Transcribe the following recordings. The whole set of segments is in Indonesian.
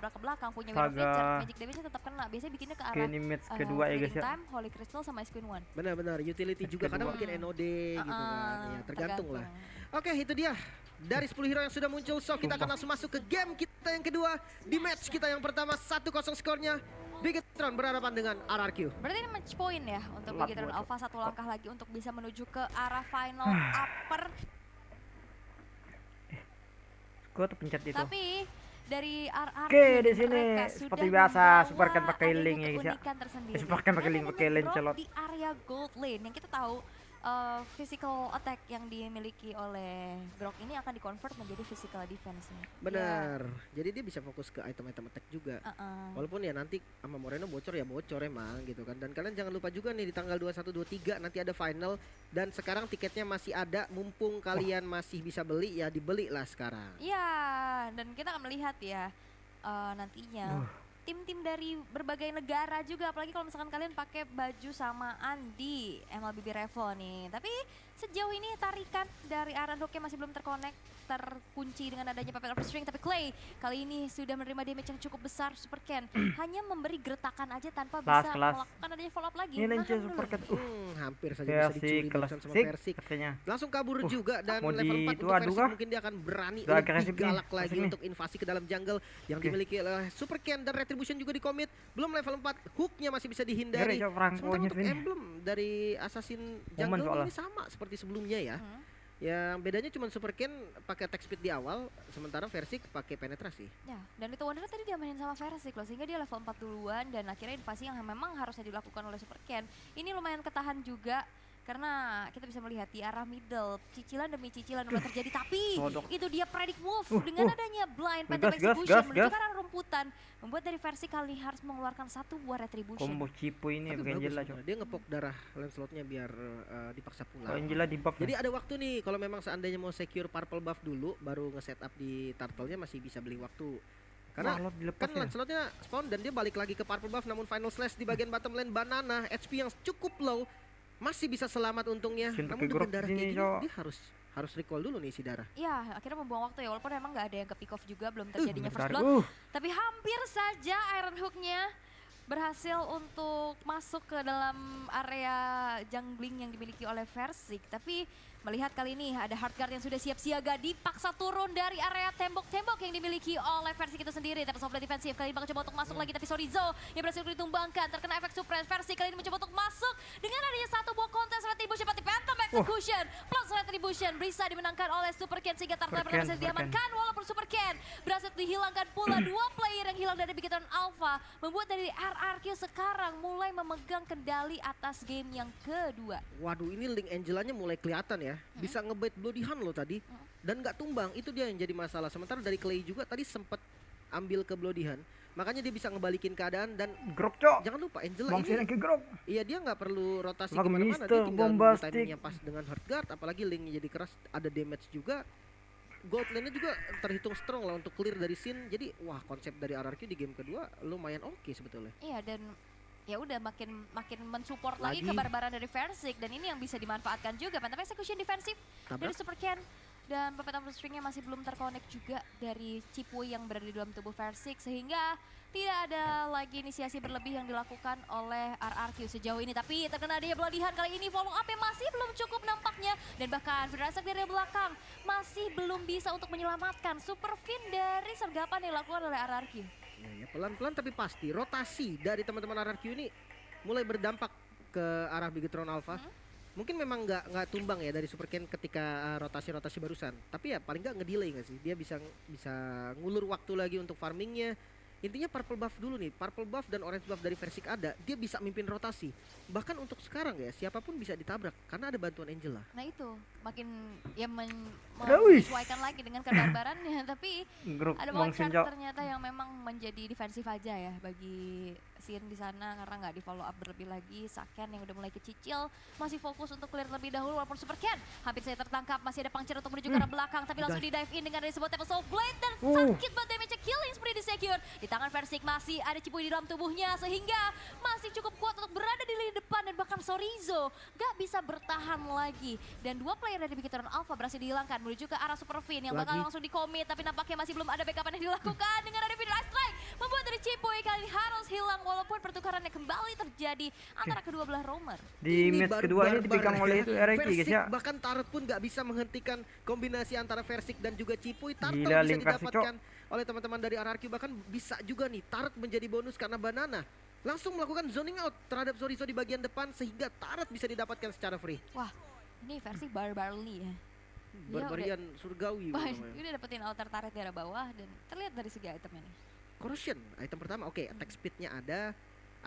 nabrak ke belakang, punya Wind of Nature, magic damage-nya tetap kena. Biasanya bikinnya ke arah match kedua ya guys ya. Time, Holy Crystal sama Ice Queen One. Benar-benar utility juga kadang mungkin NOD gitu kan. Ya, tergantung lah. Oke, itu dia dari 10 hero yang sudah muncul. So kita akan langsung masuk ke game kita yang kedua. Di match kita yang pertama 1-0 skornya. Bigetron berhadapan dengan RRQ. Berarti ini match point ya untuk Bigetron Alpha, satu langkah lagi untuk bisa menuju ke arah final upper. Gue terpencet itu. Tapi dari RRQ Oke, di sini seperti biasa Supercan pakai link ya guys ya. Supercan pakai link, pakai Lancelot di area gold lane yang kita tahu physical attack yang dimiliki oleh Grok ini akan di-convert menjadi physical defense-nya. Benar. Jadi dia bisa fokus ke item-item attack juga. Walaupun ya nanti sama Moreno bocor ya bocor emang gitu kan. Dan kalian jangan lupa juga nih di tanggal 21 23 nanti ada final dan sekarang tiketnya masih ada, mumpung kalian masih bisa beli ya dibeli lah sekarang. Iya, dan kita akan melihat ya nantinya tim-tim dari berbagai negara juga, apalagi kalau misalkan kalian pakai baju samaan di MLBB Revo nih. Tapi sejauh ini tarikan dari Aran Hook masih belum terkunci dengan adanya Puppet of the String. Tapi Clay kali ini sudah menerima damage yang cukup besar. Supercan hanya memberi gertakan aja tanpa bisa melakukan adanya follow up lagi. Ini Supercan hampir saja bisa dicuri barusan sama Versik. Langsung kabur juga dan level 4 untuk Versik mungkin dia akan berani lebih galak lagi untuk invasi ke dalam jungle yang dimiliki oleh Supercan dan Retribution juga di commit. Belum level 4, hooknya masih bisa dihindari. Sementara untuk emblem dari Assassin jungle ini sama seperti sebelumnya ya. Yang bedanya cuma Supercan pakai attack speed di awal, sementara Versik pakai penetrasi. Ya, dan itu Wanderer tadi diamanin sama Versik loh, sehingga dia level 4 duluan dan akhirnya invasi yang memang harusnya dilakukan oleh Supercan. Ini lumayan ketahan juga. Karena kita bisa melihat di arah middle, cicilan demi cicilan mulai terjadi. Tapi itu dia predict move dengan adanya blind Phantom Execution menuju ke arah rumputan. Membuat dari versi kali harus mengeluarkan satu buah retribution. Combo Cipu ini Angela dia ngepok darah Lancelotnya biar dipaksa pulang. Angela di buff. Jadi ada waktu nih kalau memang seandainya mau secure purple buff dulu baru nge-setup di turtle-nya masih bisa beli waktu. Karena kan Lancelotnya spawn dan dia balik lagi ke purple buff, namun final slash di bagian bottom lane Banana HP yang cukup low masih bisa selamat untungnya. Namun dengan darah kayak gini dia harus recall dulu nih si darah. Iya, akhirnya membuang waktu ya, walaupun emang nggak ada yang ke pick off juga, belum terjadinya first blood. Tapi hampir saja Iron Hook-nya berhasil untuk masuk ke dalam area jungling yang dimiliki oleh Versik. Tapi melihat kali ini ada Heartguard yang sudah siap siaga, dipaksa turun dari area tembok-tembok yang dimiliki oleh Versik itu sendiri. Tapi soft defensif kali ini mencoba untuk masuk lagi, tapi Sorizo yang berhasil ditumbangkan, terkena efek suppress. Versik kali ini mencoba untuk masuk dengan adanya satu buah kontes retribution, seperti Phantom Execution plus retribution bisa dimenangkan oleh Supercan sehingga Turtle berhasil diamankan. Walaupun Supercan berhasil dihilangkan pula dua player yang hilang dari Bigetron Alpha, membuat dari RRQ sekarang mulai memegang kendali atas game yang kedua. Waduh, ini Link Angelanya mulai kelihatan ya. Bisa ngebait Bloody Hand loh tadi dan nggak tumbang, itu dia yang jadi masalah. Sementara dari Clay juga tadi sempat ambil ke Bloody Hand, makanya dia bisa ngebalikin keadaan. Dan Grok cok, jangan lupa Angela ini ke Grok. Iya, dia nggak perlu rotasi kemana-mana, dia tinggal timingnya pas dengan Heartguard, apalagi linknya jadi keras, ada damage juga. Gold lane-nya juga terhitung strong lah untuk clear dari scene. Jadi wah, konsep dari RRQ di game kedua lumayan oke sebetulnya. Iya, dan ya udah makin mensupport lagi kebarbaran dari Versik, dan ini yang bisa dimanfaatkan juga. Phantom Execution defensif dari Supercan, dan Puppet of the String-nya masih belum terkonek juga dari Cipui yang berada di dalam tubuh Versik, sehingga tidak ada lagi inisiasi berlebih yang dilakukan oleh RRQ sejauh ini. Tapi terkena dia Bloody Hand kali ini, follow up-nya masih belum cukup nampaknya, dan bahkan Firasek dari belakang masih belum bisa untuk menyelamatkan Super Fin dari sergapan yang dilakukan oleh RRQ. Ya, pelan-pelan tapi pasti rotasi dari teman-teman RRQ ini mulai berdampak ke arah Bigetron Alpha. Mungkin memang nggak tumbang ya dari Supercan ketika rotasi-rotasi barusan, tapi ya paling nggak ngedelay nggak sih, dia bisa ngulur waktu lagi untuk farmingnya. Intinya purple buff dulu nih, purple buff dan orange buff dari Versik ada, dia bisa mimpin rotasi. Bahkan untuk sekarang ya, siapapun bisa ditabrak karena ada bantuan Angela. Nah itu, makin ya menyesuaikan lagi dengan kebarbarannya. Tapi ada Wildcard ternyata yang memang menjadi defensif aja ya bagi scene di sana, karena nggak di follow up berlebih lagi. Saken yang udah mulai kecicil masih fokus untuk clear lebih dahulu, walaupun Supercan hampir saja tertangkap. Masih ada Puncture untuk menuju ke arah belakang, tapi langsung di dive in dengan ada sebuah Temple Soul Blade, dan sakit banget damage killing spree di secure. Di tangan Versik masih ada Cipui di dalam tubuhnya, sehingga masih cukup kuat untuk berada di lini depan, dan bahkan Sorizo gak bisa bertahan lagi. Dan dua player dari Bigetron Alpha berhasil dihilangkan menuju ke arah Super Fin yang bakal langsung di commit, tapi nampaknya masih belum ada backup yang dilakukan dengan ada Video Ice Strike walaupun pertukarannya kembali terjadi antara kedua belah roamer. Di match kedua ini dipegang oleh itu Ereki guys ya. Bahkan Turret pun nggak bisa menghentikan kombinasi antara Versik dan juga Cipuy. Turtle Gila, bisa link Versik, didapatkan oleh teman-teman dari RRQ, bahkan bisa juga nih Turret menjadi bonus karena Banana langsung melakukan zoning out terhadap Sorizo di bagian depan sehingga Turret bisa didapatkan secara free. Wah, ini versi barbarly ya. Barbarian surgawi. Udah dapetin altar turret dari bawah dan terlihat dari segi itemnya nih. Corrosion, item pertama. Oke, attack speednya ada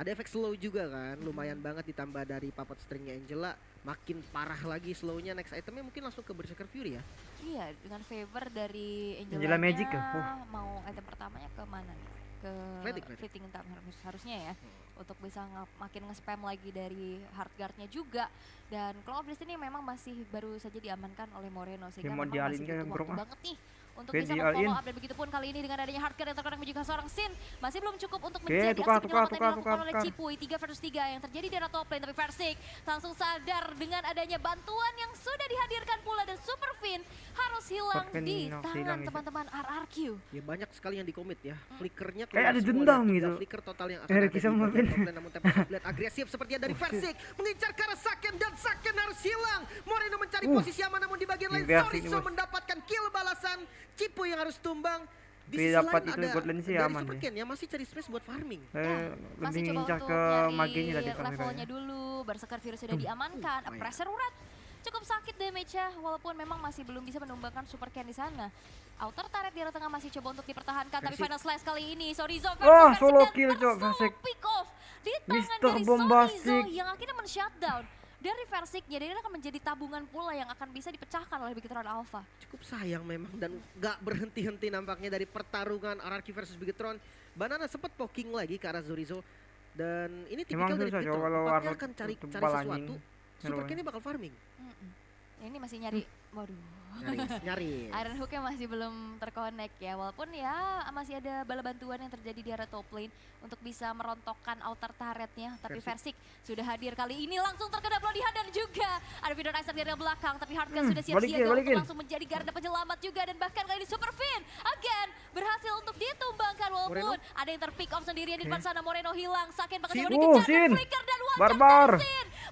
efek slow juga kan, lumayan banget ditambah dari puppet stringnya Angela, makin parah lagi slownya. Next itemnya mungkin langsung ke Berserker Fury ya. Iya, dengan favor dari Angela Magic ya. Mau item pertamanya ke mana nih? Ke fitting time harusnya ya, untuk bisa makin nge-spam lagi dari hardguardnya juga. Dan Claw of Destiny memang masih baru saja diamankan oleh Moreno sehingga memang masih butuh waktu banget nih untuk bisa follow up. Dan begitupun kali ini dengan adanya hardguard yang terkadang juga seorang Sin masih belum cukup untuk menjadi aksi penyelamatan yang dilakukan oleh Cipuy. 3 versus 3 yang terjadi di arah top lane, tapi Versik langsung sadar dengan adanya bantuan yang sudah dihadirkan pula dan Super Fin harus hilang di tangan teman-teman RRQ. Ya banyak sekali yang dikomit ya. Flickernya kayak ada dendam gitu. Flicker total yang akan ada di top lane, namun tempo blade agresif sepertinya dari Versik mengincar ke arah Saken dan Saken harus hilang. Moreno mencari posisi aman, namun di bagian lain Sorizo mendapatkan kill balasan. Cipuy yang harus tumbang. Di sisi lain ada dari Superken yang masih cari space buat farming. Masih coba untuk nyari levelnya dulu. Berserker Fury sudah diamankan. Pressure urat cukup sakit damage-nya, walaupun memang masih belum bisa menumbangkan Superken di sana. Outer turret di arah tengah masih coba untuk dipertahankan, tapi final slash kali ini Sorizo versus solo kill solo pick off di tangan dari Sorizo yang akhirnya men-shutdown dari Versiknya, dan ini akan menjadi tabungan pula yang akan bisa dipecahkan oleh Bigetron Alpha. Cukup sayang memang, dan gak berhenti-henti nampaknya dari pertarungan RRQ versus Bigetron. Banana sempat poking lagi ke arah Sorizo, dan ini tipikal dari Bigetron, tempatnya akan cari sesuatu, Superkennya bakal farming. Ini masih nyari, waduh. Nyari. Iron Hook-nya masih belum terkonek ya, walaupun ya masih ada bala bantuan yang terjadi di arah top lane untuk bisa merontokkan outer turretnya, tapi Versik sudah hadir kali ini langsung terkena bloodihan dan juga ada Vidonizer dari belakang, tapi Hardguard sudah siap-siap untuk langsung menjadi garda penyelamat juga, dan bahkan kali ini Super Fin again berhasil untuk ditumbangkan walaupun ada yang terpick off sendirian di depan sana. Moreno hilang, Saken bakal dikejar dan Flicker dan Barbar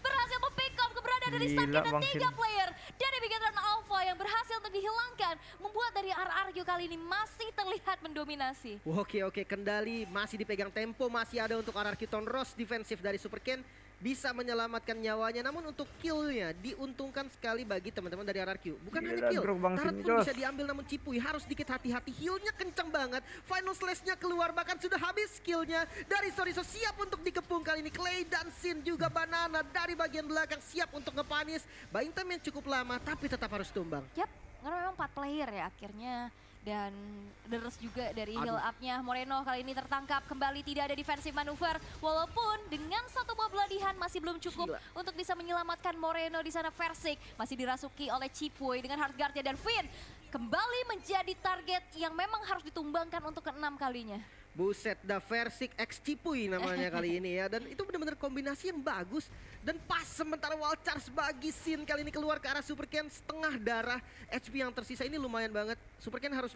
berhasil mempick off keberadaan dari Saken dan 3 player dari Bigetron Alpha yang berhasil untuk dihilangkan, membuat dari RRQ kali ini masih terlihat mendominasi. Oke, kendali masih dipegang, tempo masih ada untuk RRQ. Tonros defensif dari Superken bisa menyelamatkan nyawanya, namun untuk killnya diuntungkan sekali bagi teman-teman dari RRQ. Bukan hanya kill, Turret pun bisa diambil, namun Cipuy harus sedikit hati-hati. Healnya kencang banget, final slash-nya keluar, bahkan sudah habis skillnya dari Sorizo, siap untuk dikepung kali ini. Clay dan Sin juga Banana dari bagian belakang siap untuk ngepanis. Buying time yang cukup lama, tapi tetap harus tumbang. Yap, karena memang 4 player ya akhirnya. Dan deres juga dari heal up-nya. Moreno kali ini tertangkap kembali, tidak ada defensive manuver. Walaupun dengan satu buah beladihan masih belum cukup untuk bisa menyelamatkan Moreno di sana. Versik masih dirasuki oleh Cipuy dengan hardguard-nya, dan Fin kembali menjadi target yang memang harus ditumbangkan untuk ke-6 kalinya. Buset, dah Versik X Cipuy namanya kali ini ya. Dan itu benar-benar kombinasi yang bagus dan pas. Sementara Wild Charge bagi Sin kali ini keluar ke arah Superken, setengah darah. HP yang tersisa ini lumayan banget. Superken harus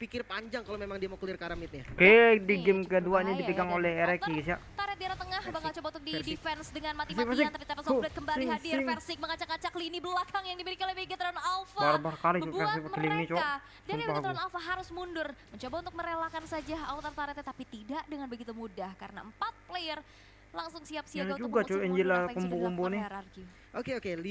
pikir panjang kalau memang dia mau clear ke arah midnya. Oke, di game kedua ini dipegang oleh Ereki guys ya. Turret di arah tengah bakal coba untuk di defense dengan mati-matian, tapi Tempest of Blade kembali hadir. Versik mengacak-acak lini belakang yang dimiliki oleh Bigetron Alpha. Barbar kali membuat mereka dari Bigetron Alpha harus mundur, mencoba untuk merelakan saja outer turretnya, tapi tidak dengan begitu mudah karena 4 player langsung siap siaga untuk mengusir Angela kombo-kombo nih. Oke, 5.000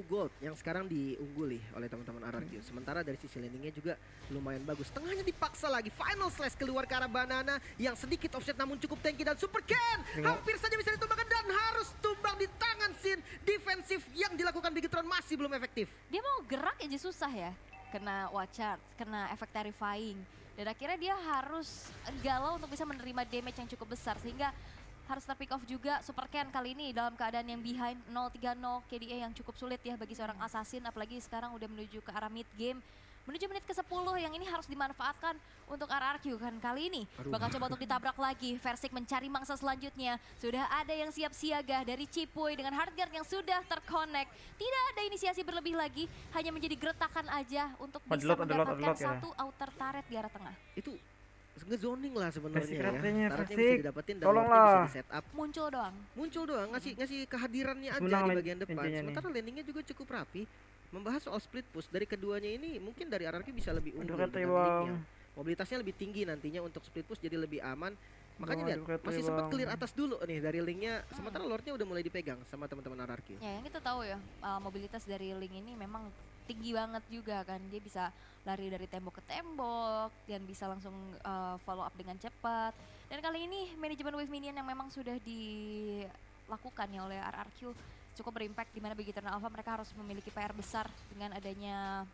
gold yang sekarang diungguli oleh teman-teman RRQ. Sementara dari sisi landingnya juga lumayan bagus. Tengahnya dipaksa lagi, final slash keluar ke arah Banana yang sedikit offset namun cukup tanky, dan Superken hampir saja bisa ditumbangkan dan harus tumbang di tangan Sin. Defensif yang dilakukan Bigetron masih belum efektif. Dia mau gerak aja susah ya, kena Watchard, kena efek terrifying, dan akhirnya dia harus galau untuk bisa menerima damage yang cukup besar, sehingga harus terpick off juga. Superken kali ini dalam keadaan yang behind 0-3-0 KDA yang cukup sulit ya bagi seorang assassin, apalagi sekarang udah menuju ke arah mid game. Menuju menit ke-10 yang ini harus dimanfaatkan untuk RRQ kan kali ini. Bakal coba untuk ditabrak lagi. Versik mencari mangsa selanjutnya. Sudah ada yang siap siaga dari Cipuy dengan hardguard yang sudah terconnect. Tidak ada inisiasi berlebih lagi, hanya menjadi geretakan aja untuk bisa mendapatkan satu outer turret di arah tengah. Itu ngezoning lah sebenarnya ya. Ratenya Targetnya bisa didapetin dan tolonglah. bisa di setup. Muncul doang, ngasih kehadirannya aja Menang di bagian depan. Sementara nih. landingnya juga cukup rapi. Membahas soal split push dari keduanya ini, mungkin dari RRQ bisa lebih unggul Aduh, dengan linknya. Mobilitasnya lebih tinggi nantinya untuk split push, jadi lebih aman. Makanya lihat masih sempat clear atas dulu nih dari linknya. Sementara lordnya udah mulai dipegang sama teman-teman RRQ. Ya, yang kita tahu ya, mobilitas dari link ini memang tinggi banget juga kan. Dia bisa lari dari tembok ke tembok dan bisa langsung follow up dengan cepat. Dan kali ini manajemen wave minion yang memang sudah dilakukan ya oleh RRQ cukup berimpact, di mana bagi Eternal Alpha mereka harus memiliki PR besar dengan adanya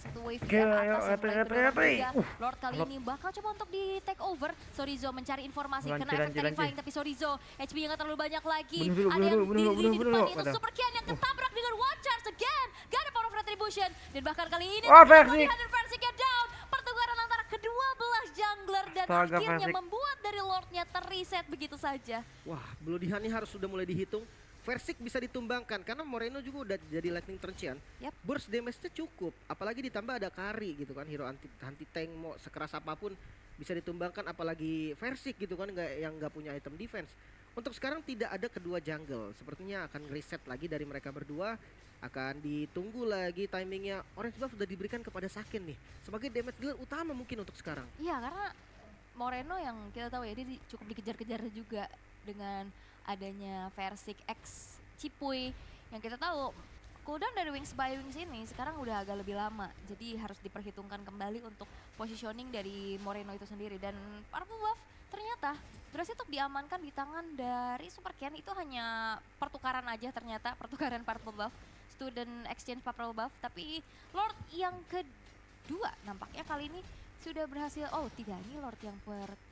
satu wave di atas yang mulai kedorong. Lord kali ini bakal coba untuk di take over. Sorizo mencari informasi kena efek terrifying, tapi Sorizo HP-nya nggak terlalu banyak lagi. Ada yang di depan itu Super Kian yang ketabrak dengan one charge again. Gak ada power of retribution, dan bahkan kali ini Versiknya down. Pertukaran antara kedua belah jungler dan akhirnya membuat dari Lordnya terreset begitu saja. Wah, Bloodihan ini harus sudah mulai dihitung. Versik bisa ditumbangkan karena Moreno juga udah jadi lightning turn-cian. Burst damage-nya cukup, apalagi ditambah ada Kari gitu kan, hero anti tank mau sekeras apapun bisa ditumbangkan, apalagi Versik gitu kan yang nggak punya item defense. Untuk sekarang tidak ada kedua jungle, sepertinya akan reset lagi dari mereka berdua, akan ditunggu lagi timingnya. Orange buff sudah diberikan kepada Saken nih sebagai damage dealer utama mungkin untuk sekarang. Iya, karena Moreno yang kita tahu ya dia cukup dikejar-kejar juga dengan adanya Versik X Cipuy yang kita tahu cooldown dari Wings by Wings ini sekarang udah agak lebih lama, jadi harus diperhitungkan kembali untuk positioning dari Moreno itu sendiri. Dan Purple Buff ternyata berhasil untuk diamankan di tangan dari Super Kian. Itu hanya pertukaran aja, ternyata pertukaran Purple Buff, student exchange Purple Buff. Tapi Lord yang kedua nampaknya kali ini sudah berhasil. Oh tidak, ini Lord yang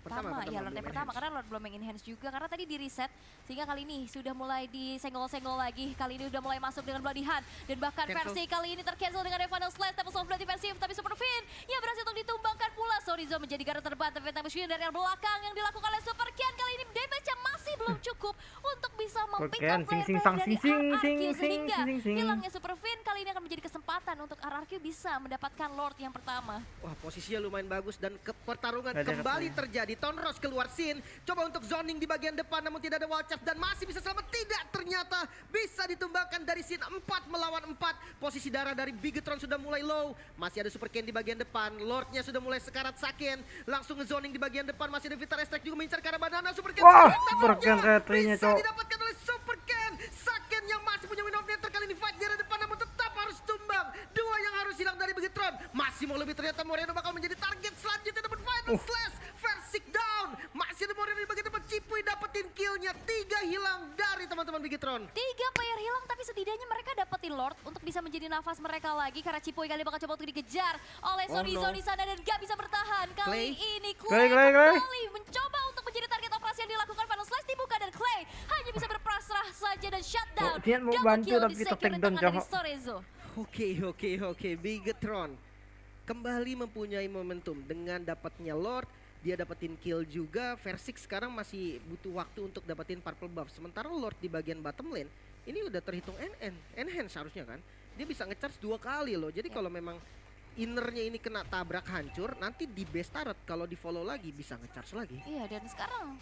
pertama. Ya, Lord yang pertama karena Lord belum enhance juga karena tadi di reset, sehingga kali ini sudah mulai disenggol-senggol lagi. Kali ini udah mulai masuk dengan Bloodihan, dan bahkan versi kali ini tercancel dengan Final Slash. Tapi soft defensif, tapi Super Fin yang berhasil untuk ditumbangkan pula. Sorizo menjadi garda terbantu Ventamation dari belakang yang dilakukan oleh Super Kian. Kali ini damage-nya masih belum cukup untuk bisa mempick up player dari RRQ, sehingga hilangnya Super Fin kali ini akan menjadi kesempatan untuk RRQ bisa mendapatkan Lord yang pertama. Wah, posisinya lumayan bagus dan pertarungan kembali terjadi. Tonros keluar scene, coba untuk zoning di bagian depan namun tidak ada wall charge dan masih bisa selamat. Tidak, ternyata bisa ditumbangkan dari scene 4 melawan 4. Posisi darah dari Bigetron sudah mulai low. Masih ada Super Ken di bagian depan. Lordnya sudah mulai sekarat Saken. Langsung ngezoning di bagian depan. Masih ada Vital Strike juga mengincar ke arah banana. Super Ken bisa didapatkan oleh Super Ken. Saken yang masih punya win of netter kali ini fight di arah depan namun tetap harus tumbang. Dua yang harus hilang dari Bigetron. Masih mau lebih, ternyata Moreno bakal menjadi target selanjutnya dapat Final Slash. Versik down. Masih ada Moreno di bagian depan. Cipuy dapetin killnya. 3 hilang dari teman-teman Bigetron. 3 player hilang, tapi setidaknya mereka dapetin Lord untuk bisa menjadi nafas mereka lagi karena Cipuy kali bakal coba untuk dikejar oleh Sorizo di sana dan gak bisa bertahan. Kali ini Clay kembali mencoba untuk menjadi target operasi yang dilakukan. Final Slash dibuka dan Clay hanya bisa berpasrah saja dan shutdown. Dia mau bantu tapi secure tangan dari Sorizo. Oke. Bigetron kembali mempunyai momentum dengan dapatnya Lord. Dia dapetin kill juga. Versik sekarang masih butuh waktu untuk dapetin purple buff. Sementara Lord di bagian bottom lane ini udah terhitung enhance harusnya kan. Dia bisa ngecharge 2 kali loh. Jadi kalau memang innernya ini kena tabrak hancur, nanti di base turret kalau di follow lagi bisa ngecharge lagi. Iya, dan sekarang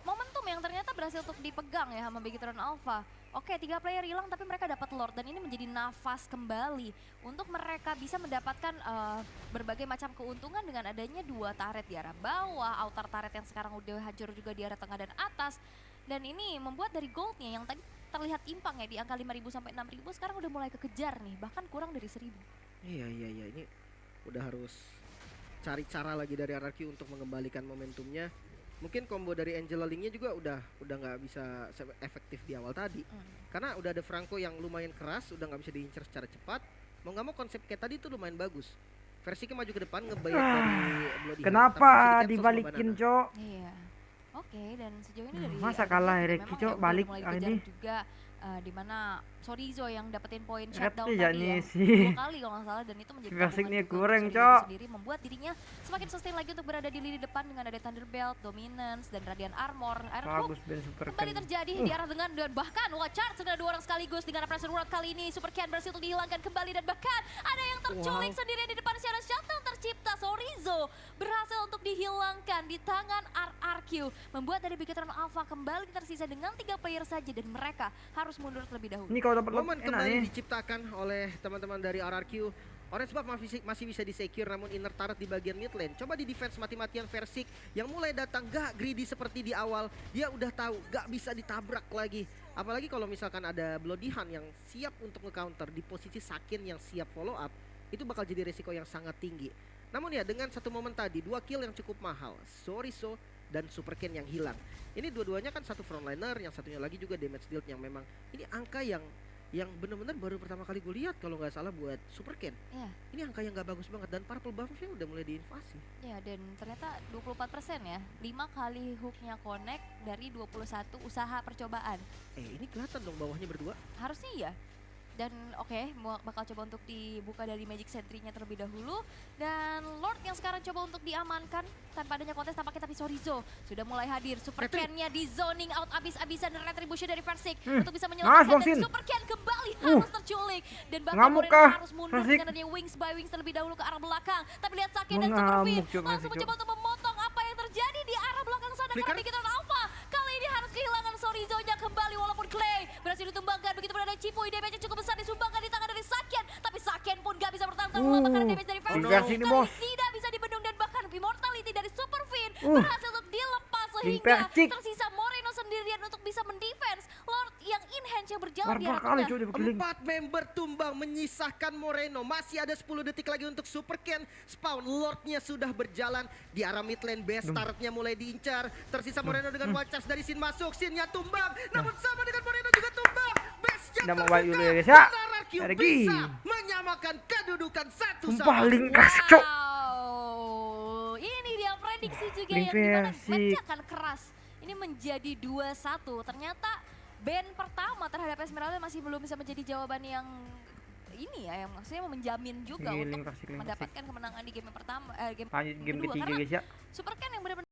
momentum yang ternyata berhasil untuk dipegang ya sama Bigetron Alpha. Oke, 3 player hilang tapi mereka dapat Lord dan ini menjadi nafas kembali untuk mereka bisa mendapatkan berbagai macam keuntungan dengan adanya 2 turret di arah bawah, outer turret yang sekarang udah hancur juga di arah tengah dan atas. Dan ini membuat dari goldnya yang tadi terlihat timpang ya di angka 5.000 sampai 6.000 sekarang udah mulai kekejar nih, bahkan kurang dari 1.000. Iya, ini udah harus cari cara lagi dari RRQ untuk mengembalikan momentumnya. Mungkin combo dari Angela Link-nya juga udah nggak bisa efektif di awal tadi. Karena udah ada Franco yang lumayan keras, udah nggak bisa diincar secara cepat. Mau nggak mau konsep kayak tadi itu lumayan bagus. Versinya maju ke depan ngebayar dari Bloody. Kenapa dibalikin, Cok? Iya. Oke, dan sejauh ini dari masa kalah Reki, Cok, balik ini juga di mana Chorizo yang dapetin poin Red shutdown ya tadi nih ya, sih. 2 kali kalau nggak salah, dan itu menjadi Versiknya tabungan kurang, untuk Chorizo Cok. sendiri, membuat dirinya semakin sustain lagi untuk berada di lini depan dengan ada Thunderbelt, Dominance, dan Radiant Armor. Iron Hook Bagus Ben Super kembali terjadi di arah dengan, dan bahkan charge segera 2 orang sekaligus dengan Pressure World kali ini. Super Ken berhasil untuk dihilangkan kembali, dan bahkan ada yang terculik sendirian di depan secara shutdown tercipta. Chorizo berhasil untuk dihilangkan di tangan RRQ, membuat dari Bigetron Alpha kembali tersisa dengan 3 player saja, dan mereka harus mundur terlebih dahulu. Ini kalau dapat Momen enak kembali nih. diciptakan oleh teman-teman dari RRQ. Orange Buff masih bisa di-secure, namun inner turret di bagian mid lane. Coba di defense mati-matian Versik yang mulai datang gak greedy seperti di awal. Dia udah tahu gak bisa ditabrak lagi. Apalagi kalau misalkan ada Bloody Hand yang siap untuk nge-counter di posisi Sakin yang siap follow up, itu bakal jadi resiko yang sangat tinggi. Namun ya, dengan satu momen tadi, 2 kill yang cukup mahal, Chorizo dan Super Ken yang hilang. Ini dua-duanya kan satu frontliner, yang satunya lagi juga damage dealt yang memang ini angka yang benar-benar baru pertama kali gue lihat kalau nggak salah buat Super Ken. Ini angka yang nggak bagus banget, dan Purple Buff-nya udah mulai diinvasi. Ya, dan ternyata 24% ya, 5 kali hooknya connect dari 21 usaha percobaan. Ini kelihatan dong bawahnya berdua. Harusnya iya. Dan bakal coba untuk dibuka dari Magic Sentry-nya terlebih dahulu. Dan Lord yang sekarang coba untuk diamankan tanpa adanya kontes tampaknya, tapi Chorizo sudah mulai hadir. Super Ken-nya di zoning out abis-abisan, dan Retribution dari Versik untuk bisa menyelamatkan, dan Super Ken kembali harus terculik. Dan bahkan Moreno harus mundur dengan adanya Wings by Wings terlebih dahulu ke arah belakang. Tapi lihat Sakin dan Super Fin langsung mencoba untuk memotong apa yang terjadi di arah belakang sana. Karena Bigetron Alpha kali ini harus kehilangan Chorizo-nya kembali, walaupun Clay berhasil ditumbangkan. Begitu pun ada Cipuy, damage-nya cukup besar disumbangkan di tangan dari Saken, tapi Saken pun gak bisa bertahan lama karena damage dari Versik tidak bisa dibendung, dan bahkan Immortality dari Super Fin berhasil untuk dilepas, sehingga tersisa Moreno sendirian untuk bisa mendefense Lord yang in-hand yang berjalan di arah tengah. 4 member tumbang menyisahkan Moreno. Masih ada 10 detik lagi untuk Super Ken spawn. Lordnya sudah berjalan di arah mid lane base, turretnya mulai diincar. Tersisa Moreno dengan Wachas dari Sin masuk, Sinnya tumbang, namun sama dengan Moreno juga tumbang. Udah mau balik dulu ya guys ya. Bisa menyamakan kedudukan 1-1. Sumpah Link kasih, Cok. Ini dia prediksi juga yang dimana match akan keras. Ini menjadi 2-1. Ternyata ban pertama terhadap Esmeralda masih belum bisa menjadi jawaban yang ini ya, yang maksudnya menjamin juga untuk mendapatkan kemenangan di game pertama, game kedua, ketiga guys ya. Super Ken yang benar-benar